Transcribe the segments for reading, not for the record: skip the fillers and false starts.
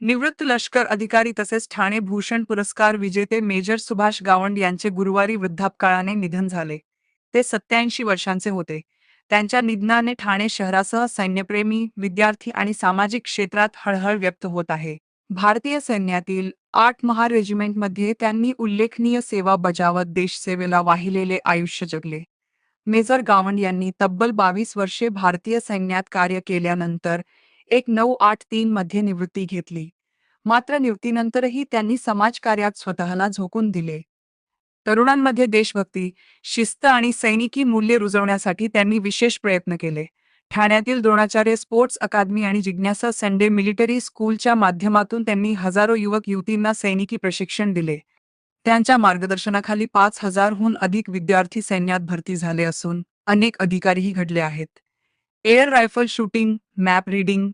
निवृत्त लष्कर अधिकारी तसेच ठाणे भूषण पुरस्कार विजेते मेजर सुभाष गावंड यांचे गुरुवारी वृद्धापकाळाने निधन झाले. ते 87 वर्षांचे होते. त्यांच्या निधनाने ठाणे शहरासह सैन्यप्रेमी, विद्यार्थी आणि सामाजिक क्षेत्रात हळहळ व्यक्त होत आहे. भारतीय सैन्यातील 8 महार रेजिमेंटमध्ये त्यांनी उल्लेखनीय सेवा बजावत देशसेवेला वाहिलेले आयुष्य जगले. मेजर गावंड यांनी तब्बल 22 वर्षे भारतीय सैन्यात कार्य केल्यानंतर 1983 मध्ये निवृत्ती घेतली. मात्र निवृत्तीनंतरही त्यांनी समाजकार्यात स्वतःला झोकून दिले. तरुणांमध्ये देशभक्ती, शिस्त आणि सैनिकी मूल्ये रुजवण्यासाठी त्यांनी विशेष प्रयत्न केले. ठाण्यातील द्रोणाचार्य स्पोर्ट्स अकादमी आणि जिज्ञासा संडे मिलिटरी स्कूलच्या माध्यमातून त्यांनी हजारो युवक-युवतींना सैनिकी प्रशिक्षण दिले. त्यांच्या मार्गदर्शनाखाली 5,000हून अधिक विद्यार्थी सैन्यात भरती झाले असून अनेक अधिकारीही घडले आहेत. Air rifle shooting, map reading,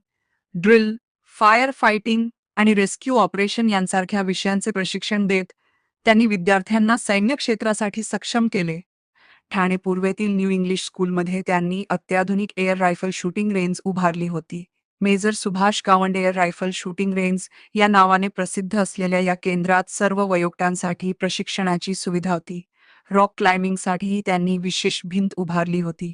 drill, fire fighting आणि रेस्क्यू ऑपरेशन यांसारख्या विषयांचे प्रशिक्षण देत त्यांनी विद्यार्थ्यांना सैन्य क्षेत्रासाठी सक्षम केले. ठाणे पूर्वेतील न्यू इंग्लिश स्कूलमध्ये त्यांनी अत्याधुनिक एअर रायफल शूटिंग रेंज उभारली होती. Major Subhash Gawand air rifle shooting range या नावाने प्रसिद्ध असलेल्या या केंद्रात सर्व वयोगटांसाठी प्रशिक्षणाची सुविधा होती. रॉक क्लाइम्बिंगसाठीही त्यांनी विशेष भिंत उभारली होती.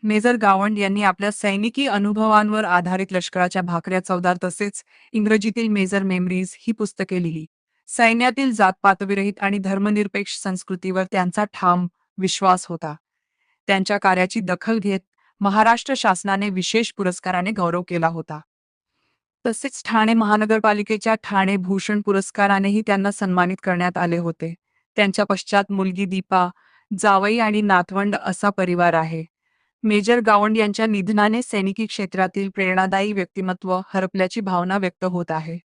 मेजर गावंड यांनी आपल्या सैनिकी अनुभवांवर आधारित लष्कराच्या भाकऱ्या 14 तसेच इंग्रजीतील मेजर मेमरीज ही पुस्तके लिहिली. सैन्यातील जातपातविरहित आणि धर्मनिरपेक्ष संस्कृतीवर त्यांचा ठाम विश्वास होता. त्यांच्या कार्याची दखल घेत महाराष्ट्र शासनाने विशेष पुरस्काराने गौरव केला होता. तसेच ठाणे महानगरपालिकेच्या ठाणे भूषण पुरस्कारानेही त्यांना सन्मानित करण्यात आले होते. त्यांच्या पश्चात मुलगी दीपा, जावई आणि नातवंड असा परिवार आहे. मेजर गावंड यांच्या निधनाने सैनिकी क्षेत्रातील प्रेरणादायी व्यक्तिमत्व हरपल्याची भावना व्यक्त होत आहे.